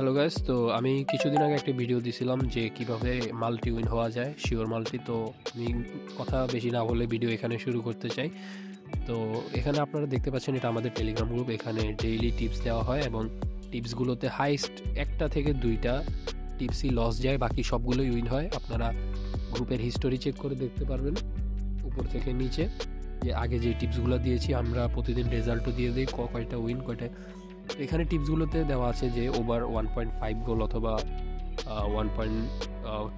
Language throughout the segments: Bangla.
হ্যালো গাইস, তো আমি কিছুদিন আগে একটা ভিডিও দিছিলাম যে কিভাবে মাল্টি উইন হওয়া যায়, শিওর মাল্টি। তো আমি কথা বেশি না বলে ভিডিও এখানে শুরু করতে চাই। তো এখানে আপনারা দেখতে পাচ্ছেন এটা আমাদের টেলিগ্রাম গ্রুপ। এখানে ডেইলি টিপস দেওয়া হয় এবং টিপসগুলোতে হাইস্ট একটা থেকে দুইটা টিপসই লস যায়, বাকি সবগুলোই উইন হয়। আপনারা গ্রুপের হিস্টোরি চেক করে দেখতে পারবেন উপর থেকে নিচে যে আগে যে টিপসগুলো দিয়েছি আমরা প্রতিদিন রেজাল্টও দিয়ে দিই, কয়টা উইন কয়টা। এখানে টিপসগুলোতে দেওয়া আছে যে ওভার 1.5 গোল অথবা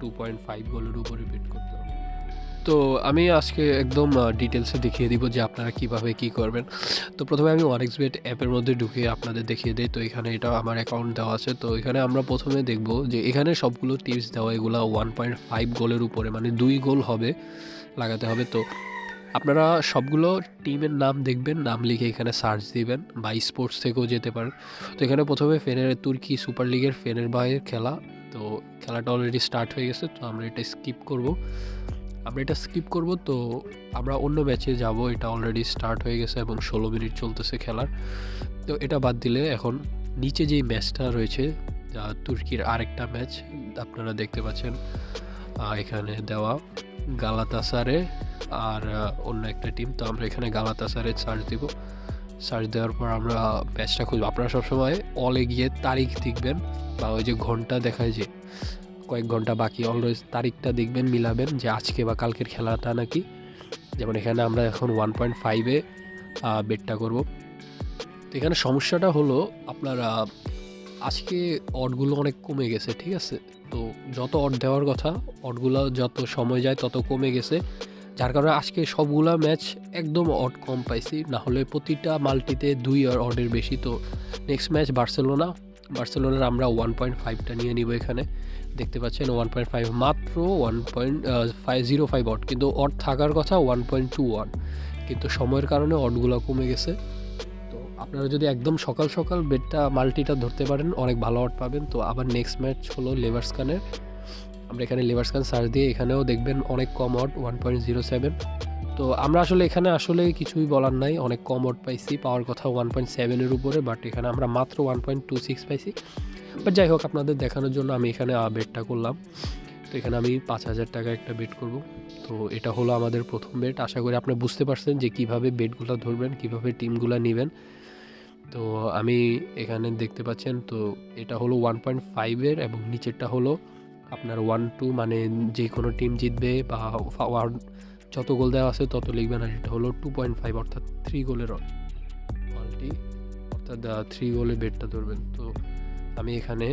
2.5 গোলের উপরে বেট করতে হবে। তো আমি আজকে একদম ডিটেলসে দেখিয়ে দিব যে আপনারা কিভাবে কি করবেন। তো প্রথমে আমি 1xBet অ্যাপের মধ্যে ঢুকে আপনাদের দেখিয়ে দিই। তো এখানে এটা আমার অ্যাকাউন্ট দেওয়া আছে। তো এখানে আমরা প্রথমে দেখব যে এখানে সবগুলো টিপস দেওয়া, এগুলো 1.5 গোলের উপরে, মানে 2 গোল হবে লাগাতে হবে। তো আপনারা সবগুলো টিমের নাম দেখবেন, নাম লিখে এখানে সার্চ দিবেন বা স্পোর্টস থেকেও যেতে পারেন। তো এখানে প্রথমে তুর্কি সুপার লিগের ফেনেরবাহের খেলা। তো খেলাটা অলরেডি স্টার্ট হয়ে গেছে, তো আমরা এটা স্কিপ করব। তো আমরা অন্য ম্যাচে যাব, এটা অলরেডি স্টার্ট হয়ে গেছে এবং 16 মিনিট চলতেছে খেলার। তো এটা বাদ দিলে এখন নিচে যেই ম্যাচটা রয়েছে তুর্কির আরেকটা ম্যাচ আপনারা দেখতে পাচ্ছেন এখানে দেওয়া, গালাতাসারে আর অন্য একটা টিম। তো আমরা এখানে গালাতাসারে সার্চ দিব। সার্চ দেওয়ার পর আমরা ম্যাচটা খুঁজব। আপনারা সবসময় অলে গিয়ে তারিখ দেখবেন বা ওই যে ঘন্টা দেখায় যে কয়েক ঘন্টা বাকি, অলওয়েজ তারিখটা দেখবেন, মিলাবেন যে আজকে বা কালকের খেলাটা নাকি। যেমন এখানে আমরা এখন 1.5-এ বেটটা করব। তো এখানে সমস্যাটা হলো আপনারা আজকে অডগুলো অনেক কমে গেছে, ঠিক আছে। তো যত অড দেওয়ার কথা, অডগুলো যত সময় যায় তত কমে গেছে, যার কারণে আজকে সবগুলা ম্যাচ একদম অড কম পাইছি, না হলে প্রতিটা মাল্টিতে 2 অডের বেশি। তো নেক্সট ম্যাচ বার্সেলোনার আমরা 1.5টা নিয়ে নিব। এখানে দেখতে পাচ্ছেন 1.5, মাত্র 1.05 অড, কিন্তু অড থাকার কথা 1.21, কিন্তু সময়ের কারণে অডগুলো কমে গেছে। তো আপনারা যদি একদম সকাল সকাল বেটটা মাল্টিটা ধরতে পারেন অনেক ভালো অড পাবেন। তো আবার নেক্সট ম্যাচ হলো লেভারস্কানের। আমরা এখানে লেভারস্কান সার্চ দিয়ে এখানেও দেখবেন অনেক কম অড 1.07। তো আমরা এখানে কিছুই বলার নাই, অনেক কম অড পাইছি, পাওয়ার কথা 1.7-এর উপরে, বাট এখানে আমরা মাত্র 1.26 পাইছি। বাট যাই হোক, আপনাদের দেখানোর জন্য আমি এখানে বেটটা করলাম। তো এখানে আমি 5,000 টাকা একটা বেট করব। তো এটা হলো আমাদের প্রথম বেট। আশা করি আপনি বুঝতে পারছেন যে কিভাবে বেটগুলো ধরবেন, কিভাবে টিমগুলো নেবেন। তো আমি এখানে দেখতে পাচ্ছেন, তো এটা হলো 1.5-এর এবং নিচেরটা হলো আপনার 1-2, মানে যে কোনো টিম জিতবে বা যত গোল দেওয়া আছে তত লিখবেন। আর এটা হলো 2.5, অর্থাৎ 3 গোলের মাল্টি, অর্থাৎ 3 গোলের বেটটা ধরবেন। তো আমি এখানে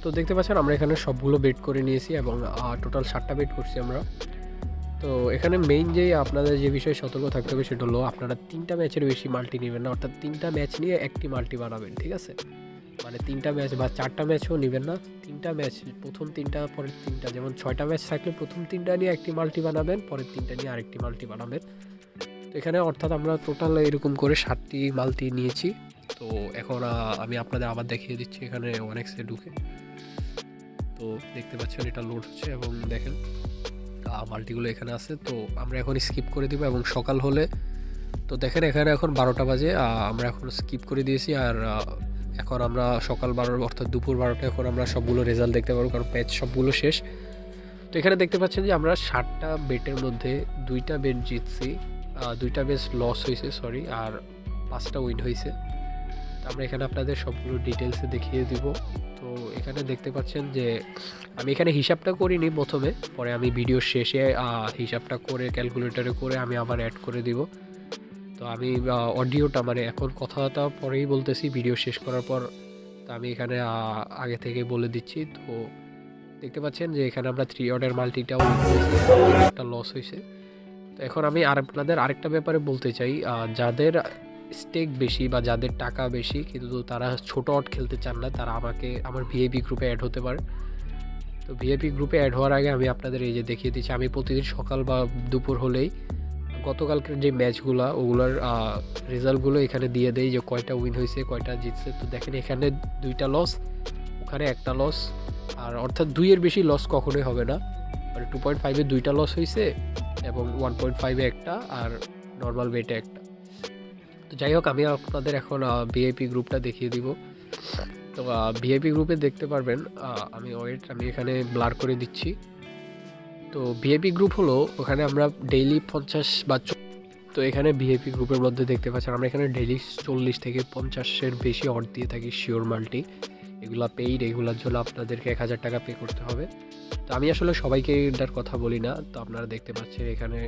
তো দেখতে পাচ্ছেন আমরা এখানে সবগুলো বেট করে নিয়েছি এবং টোটাল 7টা বেট করছি আমরা। তো এখানে মেইন যে আপনাদের যে বিষয়ে সতর্ক থাকতে হবে সেটা হলো আপনারা 3টা ম্যাচের বেশি মাল্টি নেবেন না, অর্থাৎ 3টা ম্যাচ নিয়ে একটি মাল্টি বানাবেন, ঠিক আছে। মানে 3টা ম্যাচ বা 4টা ম্যাচও নেবেন না, 3টা ম্যাচ, প্রথম 3টা পরের 3টা, যেমন 6টা ম্যাচ থাকলে প্রথম 3টা নিয়ে একটি মাল্টি বানাবেন, পরের 3টা নিয়ে আরেকটি মাল্টি বানাবেন। তো এখানে অর্থাৎ আমরা টোটাল এরকম করে 7টি মাল্টি নিয়েছি। তো এখন আমি আপনাদের আবার দেখিয়ে দিচ্ছি এখানে 1xে ঢুকে। তো দেখতে পাচ্ছেন এটা লোড হচ্ছে এবং দেখেন মাল্টিগুলো এখানে আছে। তো আমরা এখন স্কিপ করে দিব এবং সকাল হলে, তো দেখেন এখানে এখন 12টা বাজে, আমরা এখন স্কিপ করে দিয়েছি। আর এখন আমরা সকাল 12, অর্থাৎ দুপুর 12টা, এখন আমরা সবগুলো রেজাল্ট দেখতে পারবো কারণ ম্যাচ সবগুলো শেষ। তো এখানে দেখতে পাচ্ছেন যে আমরা 7টা বেটের মধ্যে 2টা বেট জিতছি, 2টা বেট লস হয়েছে, সরি, আর 5টা উইন হয়েছে। তো আমরা এখানে আপনাদের সবগুলো ডিটেলসে দেখিয়ে দিব। তো এখানে দেখতে পাচ্ছেন যে আমি এখানে হিসাবটা করিনি প্রথমে, পরে আমি ভিডিও শেষে হিসাবটা করে ক্যালকুলেটরে করে আমি আবার অ্যাড করে দিব। তো আমি অডিওটা, মানে এখন কথাটা পরেই বলতেছি ভিডিও শেষ করার পর। তো আমি এখানে আগে থেকে বলে দিচ্ছি। তো দেখতে পাচ্ছেন যে এখানে আমরা 3 অর্ডার মাল্টিটাও একটা লস হয়েছে। তো এখন আমি আপনাদের আরেকটা ব্যাপারে বলতে চাই, যাদের স্টেক বেশি বা যাদের টাকা বেশি কিন্তু তারা ছোট অড খেলতে চান না, তারা আমার ভিআইপি গ্রুপে অ্যাড হতে পারে। তো ভিআইপি গ্রুপে অ্যাড হওয়ার আগে আমি আপনাদের এই যে দেখিয়ে দিচ্ছি, আমি প্রতিদিন সকাল বা দুপুর হলেই গতকালকের যে ম্যাচগুলো ওগুলোর রেজাল্টগুলো এখানে দিয়ে দেই, যে কয়টা উইন হয়েছে, কয়টা জিতছে। তো দেখেন এখানে 2টা লস, ওখানে একটা লস, আর অর্থাৎ 2-এর বেশি লস কখনোই হবে না। মানে 2.5-এ 2টা লস হয়েছে, এবং 1.5-এ একটা আর নর্মাল বেটে একটা। তো যাই হোক, আমি আপনাদের এখন ভিআইপি গ্রুপটা দেখিয়ে দিব। তো ভিআইপি গ্রুপে দেখতে পারবেন, আমি এখানে ব্লার করে দিচ্ছি। তো ভিআইপি গ্রুপ হলো ওখানে আমরা ডেইলি 50 বা তো এখানে ভিআইপি গ্রুপের মধ্যে দেখতে পাচ্ছেন আমরা এখানে ডেইলি 40 থেকে 50-এর বেশি অর্ড দিয়ে থাকি শিওর মাল্টি। এগুলা পেইড, এগুলোর জন্য আপনাদেরকে 1000 টাকা পে করতে হবে। তো আমি আসলে সবাইকে এটার কথা বলি না। তো আপনারা দেখতে পাচ্ছেন এখানে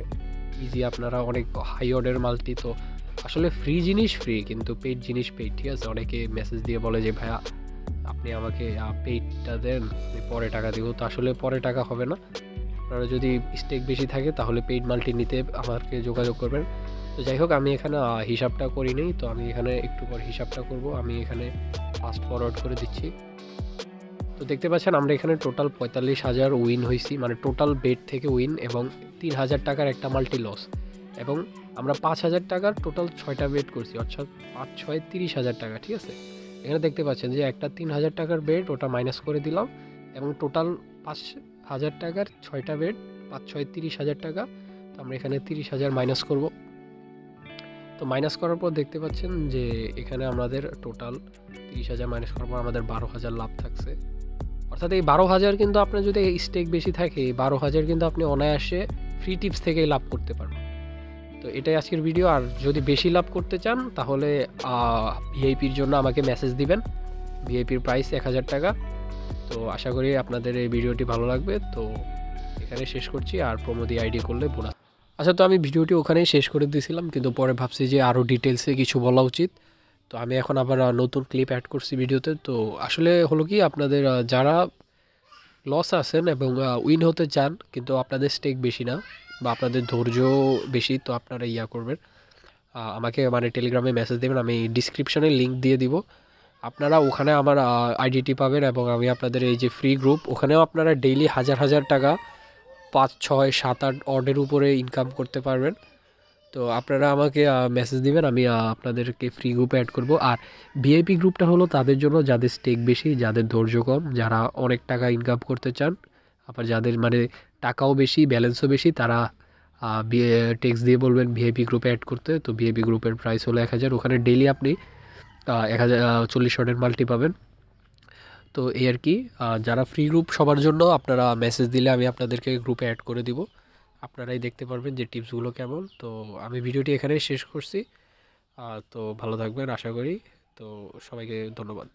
ইজি আপনারা অনেক হাই অর্ডার মাল্টি। তো আসলে ফ্রি জিনিস ফ্রি, কিন্তু পেইড জিনিস পেইড, ঠিক আছে? অনেকে মেসেজ দিয়ে বলে যে ভাইয়া আপনি আমাকে পেইডটা দেন, আমি পরে টাকা দিব। তো আসলে পরে টাকা হবে না। আপনারা যদি স্টেক বেশি থাকে তাহলে পেইড মাল্টি নিতে আমাকে যোগাযোগ করবেন। তো যাই হোক, আমি এখানে হিসাবটা করি নেই, তো আমি এখানে একটু পর হিসাবটা করব। আমি এখানে ফাস্ট ফরওয়ার্ড করে দিচ্ছি। তো দেখতে পাচ্ছেন আমরা এখানে টোটাল 45,000 উইন হয়েছি, মানে টোটাল বেট থেকে উইন, এবং 3,000 টাকার একটা মাল্টি লস, এবং আমরা 5,000 টাকার টোটাল 6টা বেট করছি, অর্থাৎ 5 6 30,000 টাকা, ঠিক আছে? এখানে দেখতে পাচ্ছেন যে একটা 3,000 টাকার বেট, ওটা মাইনাস করে দিলাম, এবং টোটাল 5,000 টাকার 6টা বেট, 5 6 30,000 টাকা। তো আমরা এখানে 30,000 মাইনাস করব। তো মাইনাস করার পর দেখতে পাচ্ছেন যে এখানে আমাদের টোটাল 30,000 মাইনাস করার পর আমাদের 12,000 লাভ থাকছে। অর্থাৎ এই 12,000 কিন্তু আপনার যদি স্টেক বেশি থাকে, 12,000 কিন্তু আপনি অনায়াসে ফ্রি টিপস থেকেই লাভ করতে পারবেন। তো এটাই আজকের ভিডিও। আর যদি বেশি লাভ করতে চান তাহলে ভিআইপির জন্য আমাকে মেসেজ দিবেন। ভিআইপির প্রাইস 1000 টাকা। তো আশা করি আপনাদের এই ভিডিওটি ভালো লাগবে। তো এখানে শেষ করছি, আর প্রমোদি আইডি করলে বোনাস। আচ্ছা, তো আমি ভিডিওটি ওখানেই শেষ করে দিয়েছিলাম, কিন্তু পরে ভাবছি যে আরও ডিটেলসে কিছু বলা উচিত। তো আমি এখন আবার নতুন ক্লিপ অ্যাড করছি ভিডিওতে। তো আসলে হলো কি, আপনাদের যারা লস আছেন এবং উইন হতে চান কিন্তু আপনাদের স্টেক বেশি না বা আপনাদের ধৈর্য বেশি, তো আপনারা করবেন, আমাকে মানে টেলিগ্রামে মেসেজ দেবেন, আমি ডিসক্রিপশনে লিঙ্ক দিয়ে দিব। আপনারা ওখানে আমার আইডিটি পাবেন, এবং আমি আপনাদের এই যে ফ্রি গ্রুপ, ওখানেও আপনারা ডেইলি হাজার হাজার টাকা 5 6 7 8 অর্ডের উপরে ইনকাম করতে পারবেন। তো আপনারা আমাকে মেসেজ দিবেন, আমি আপনাদেরকে ফ্রি গ্রুপে অ্যাড করব। আর ভিআইপি গ্রুপটা হলো তাদের জন্য যাদের স্টেক বেশি, যাদের ধৈর্য কম, যারা অনেক টাকা ইনকাম করতে চান, আবার যাদের মানে টাকাও বেশি, ব্যালেন্সও বেশি, তারা টেক্সট দিয়ে বলবেন ভিআইপি গ্রুপে অ্যাড করতে। তো ভিআইপি গ্রুপের প্রাইস হলো 1000। ওখানে ডেইলি আপনি 1040 শটের মাল্টি পাবেন। তো এই আর কি। যারা ফ্রি গ্রুপ সবার জন্য আপনারা মেসেজ দিলে আমি আপনাদেরকে গ্রুপে অ্যাড করে দিব। আপনারাই দেখতে পারবেন যে টিপসগুলো কেমন। তো আমি ভিডিওটি এখানেই শেষ করছি। তো ভালো থাকবেন আশা করি। তো সবাইকে ধন্যবাদ।